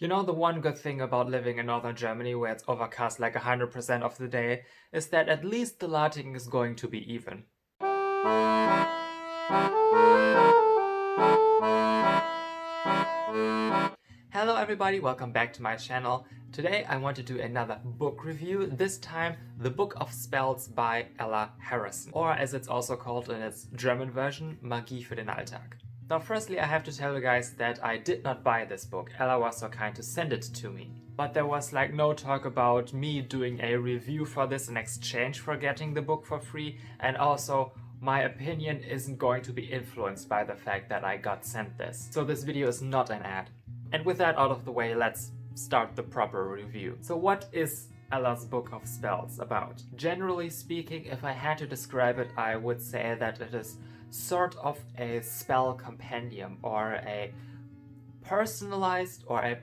You know, the one good thing about living in northern Germany, where it's overcast like 100% of the day, is that at least the lighting is going to be even. Hello everybody, welcome back to my channel. Today I want to do another book review, this time The Book of Spells by Ella Harrison, or as it's also called in its German version, Magie für den Alltag. Now firstly I have to tell you guys that I did not buy this book. Ella was so kind to send it to me. But there was like no talk about me doing a review for this in exchange for getting the book for free, and also my opinion isn't going to be influenced by the fact that I got sent this. So this video is not an ad. And with that out of the way, let's start the proper review. So what is Ella's Book of Spells about? Generally speaking, if I had to describe it, I would say that it is sort of a spell compendium, or a personalized or a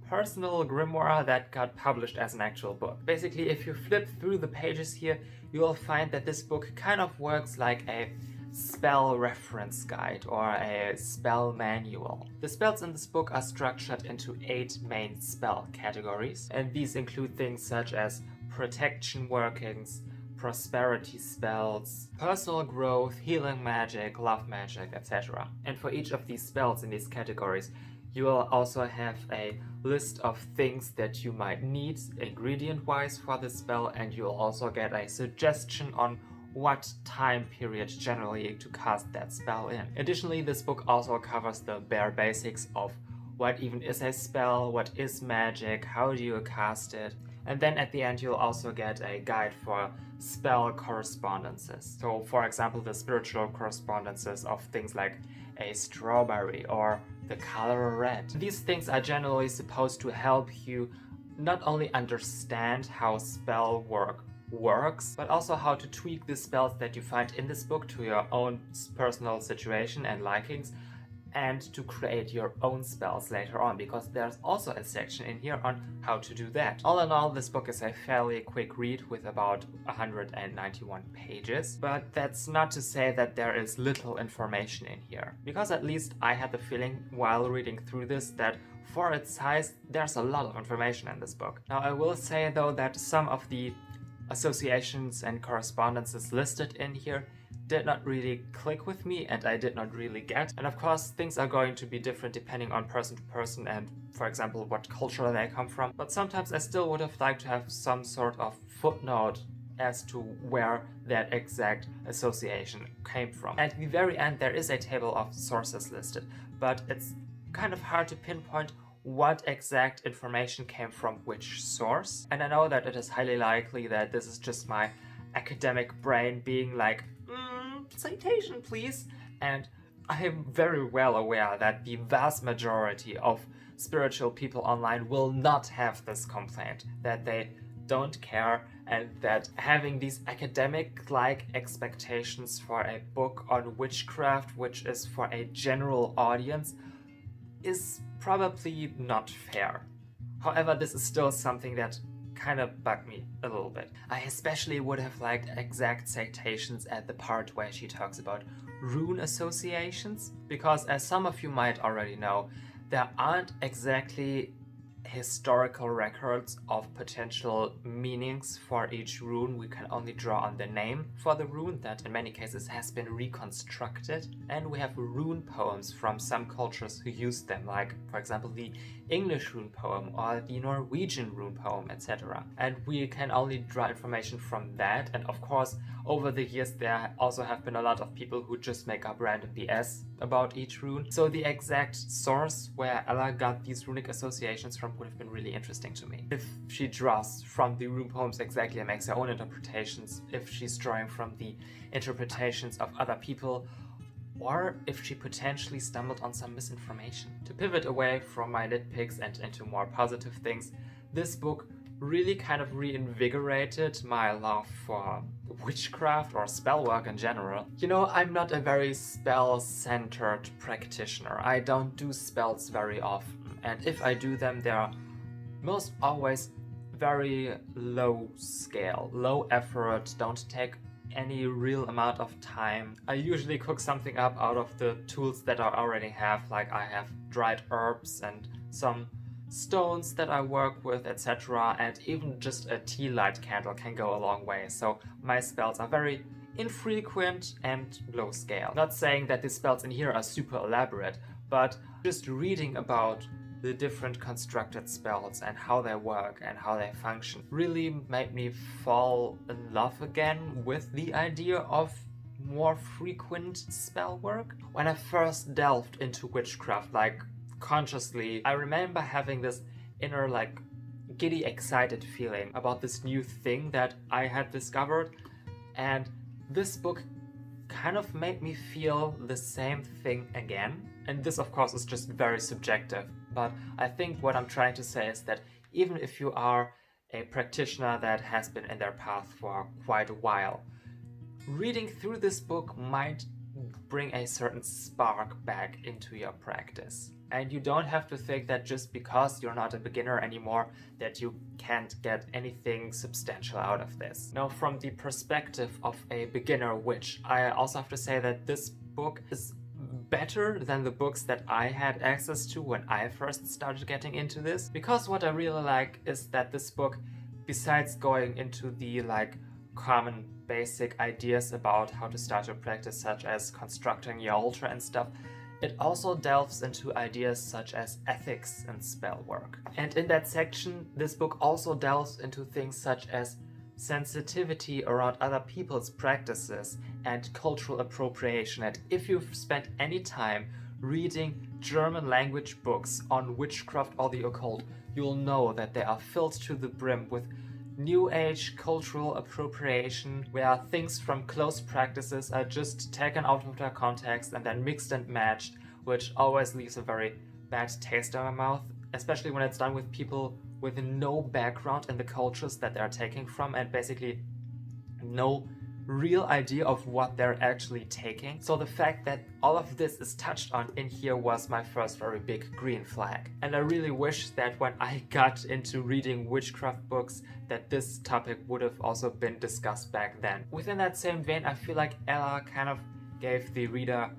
personal grimoire that got published as an actual book. Basically, if you flip through the pages here, you will find that this book kind of works like a spell reference guide or a spell manual. The spells in this book are structured into 8 main spell categories, and these include things such as protection workings, prosperity spells, personal growth, healing magic, love magic, etc. And for each of these spells in these categories, you will also have a list of things that you might need ingredient-wise for the spell, and you'll also get a suggestion on what time period generally to cast that spell in. Additionally, this book also covers the bare basics of what even is a spell, what is magic, how do you cast it, and then at the end you'll also get a guide for spell correspondences. So for example, the spiritual correspondences of things like a strawberry or the color red. These things are generally supposed to help you not only understand how spell works, but also how to tweak the spells that you find in this book to your own personal situation and likings, and to create your own spells later on, because there's also a section in here on how to do that. All in all, this book is a fairly quick read with about 191 pages, but that's not to say that there is little information in here, because at least I had the feeling while reading through this that for its size, there's a lot of information in this book. Now I will say though that some of the associations and correspondences listed in here did not really click with me, and I did not really get. And of course, things are going to be different depending on person to person and, for example, what culture they come from. But sometimes I still would have liked to have some sort of footnote as to where that exact association came from. At the very end, there is a table of sources listed, but it's kind of hard to pinpoint what exact information came from which source. And I know that it is highly likely that this is just my academic brain being like, citation please. And I am very well aware that the vast majority of spiritual people online will not have this complaint, that they don't care, and that having these academic-like expectations for a book on witchcraft, which is for a general audience, is probably not fair. However, this is still something that kind of bugged me a little bit. I especially would have liked exact citations at the part where she talks about rune associations, because as some of you might already know, there aren't exactly historical records of potential meanings for each rune. We can only draw on the name for the rune that in many cases has been reconstructed, and we have rune poems from some cultures who use them, like for example the English rune poem or the Norwegian rune poem, etc. And we can only draw information from that, and of course over the years there also have been a lot of people who just make up random BS about each rune. So the exact source where Ella got these runic associations from would have been really interesting to me. If she draws from the rune poems exactly and makes her own interpretations, if she's drawing from the interpretations of other people, or if she potentially stumbled on some misinformation. To pivot away from my nitpicks and into more positive things, this book really kind of reinvigorated my love for witchcraft or spell work in general. You know, I'm not a very spell-centered practitioner. I don't do spells very often, and if I do them, they're most always very low scale, low effort, don't take any real amount of time. I usually cook something up out of the tools that I already have, like I have dried herbs and some stones that I work with, etc. And even just a tea light candle can go a long way. So my spells are very infrequent and low scale. Not saying that the spells in here are super elaborate, but just reading about the different constructed spells and how they work and how they function really made me fall in love again with the idea of more frequent spell work. When I first delved into witchcraft, like consciously, I remember having this inner like giddy excited feeling about this new thing that I had discovered, and this book kind of made me feel the same thing again. And this of course is just very subjective, but I think what I'm trying to say is that even if you are a practitioner that has been in their path for quite a while, reading through this book might bring a certain spark back into your practice. And you don't have to think that just because you're not a beginner anymore that you can't get anything substantial out of this. Now, from the perspective of a beginner witch, I also have to say that this book is better than the books that I had access to when I first started getting into this, because what I really like is that this book, besides going into the like common basic ideas about how to start your practice, such as constructing your altar and stuff, it also delves into ideas such as ethics and spell work. And in that section, this book also delves into things such as sensitivity around other people's practices and cultural appropriation. And if you've spent any time reading German language books on witchcraft or the occult, you'll know that they are filled to the brim with New Age cultural appropriation, where things from close practices are just taken out of their context and then mixed and matched, which always leaves a very bad taste in my mouth, especially when it's done with people with no background in the cultures that they're taking from and basically no real idea of what they're actually taking. So the fact that all of this is touched on in here was my first very big green flag. And I really wish that when I got into reading witchcraft books that this topic would have also been discussed back then. Within that same vein, I feel like 𝔖𝔬𝔬𝔢𝔨 kind of gave the reader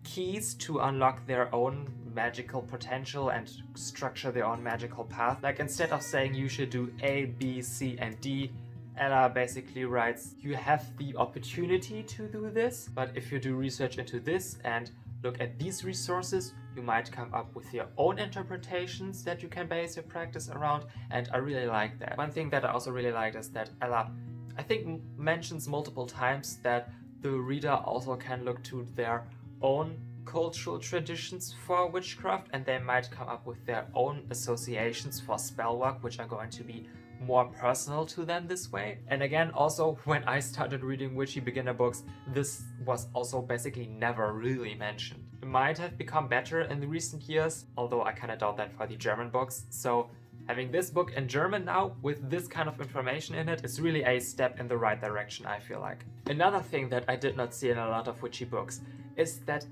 keys to unlock their own magical potential and structure their own magical path. Like, instead of saying you should do A, B, C, and D, 𝔖𝔬𝔬𝔢𝔨 basically writes, you have the opportunity to do this, but if you do research into this and look at these resources, you might come up with your own interpretations that you can base your practice around, and I really like that. One thing that I also really liked is that 𝔖𝔬𝔬𝔢𝔨, I think, mentions multiple times that the reader also can look to their own cultural traditions for witchcraft, and they might come up with their own associations for spell work, which are going to be more personal to them this way. And again, also when I started reading witchy beginner books, this was also basically never really mentioned. It might have become better in the recent years, although I kind of doubt that for the German books. So having this book in German now with this kind of information in it is really a step in the right direction, I feel like. Another thing that I did not see in a lot of witchy books is that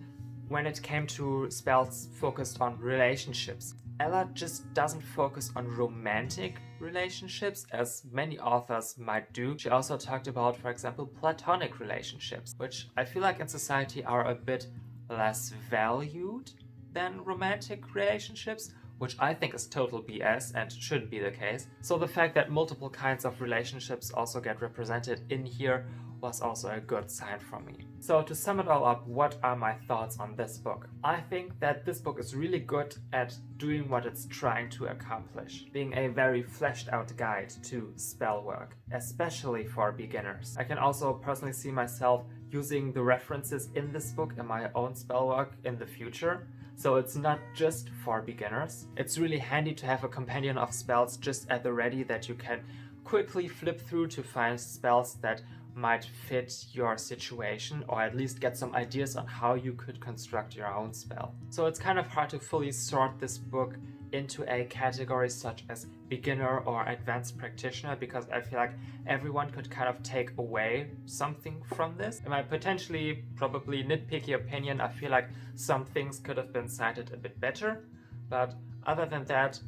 when it came to spells focused on relationships, 𝔖𝔬𝔬𝔢𝔨 just doesn't focus on romantic relationships as many authors might do. She also talked about, for example, platonic relationships, which I feel like in society are a bit less valued than romantic relationships, which I think is total BS and shouldn't be the case. So the fact that multiple kinds of relationships also get represented in here was also a good sign for me. So to sum it all up, what are my thoughts on this book? I think that this book is really good at doing what it's trying to accomplish, being a very fleshed out guide to spell work, especially for beginners. I can also personally see myself using the references in this book in my own spell work in the future. So it's not just for beginners. It's really handy to have a companion of spells just at the ready that you can quickly flip through to find spells that might fit your situation, or at least get some ideas on how you could construct your own spell. So it's kind of hard to fully sort this book into a category such as beginner or advanced practitioner, because I feel like everyone could kind of take away something from this. In my potentially probably nitpicky opinion, I feel like some things could have been cited a bit better, but other than that,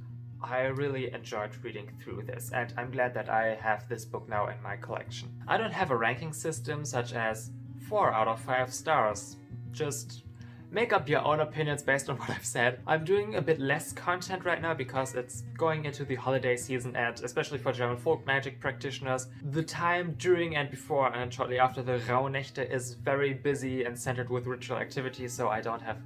I really enjoyed reading through this, and I'm glad that I have this book now in my collection. I don't have a ranking system such as 4 out of 5 stars, just make up your own opinions based on what I've said. I'm doing a bit less content right now because it's going into the holiday season, and especially for German folk magic practitioners, the time during and before and shortly after the Rauhnächte is very busy and centered with ritual activities, so I don't have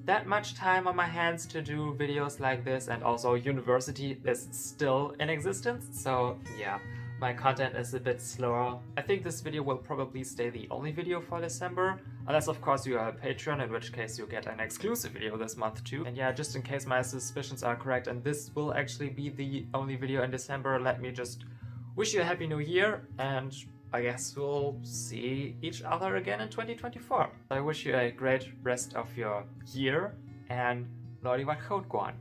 that much time on my hands to do videos like this, and also university is still in existence, so yeah. My content is a bit slower. I think this video will probably stay the only video for December, unless of course you are a Patreon, in which case you'll get an exclusive video this month too. And yeah, just in case my suspicions are correct and this will actually be the only video in December, let me just wish you a happy new year, and I guess we'll see each other again in 2024. I wish you a great rest of your year, and 𔖭𝔬𝔢𝔨𝔬𝔢.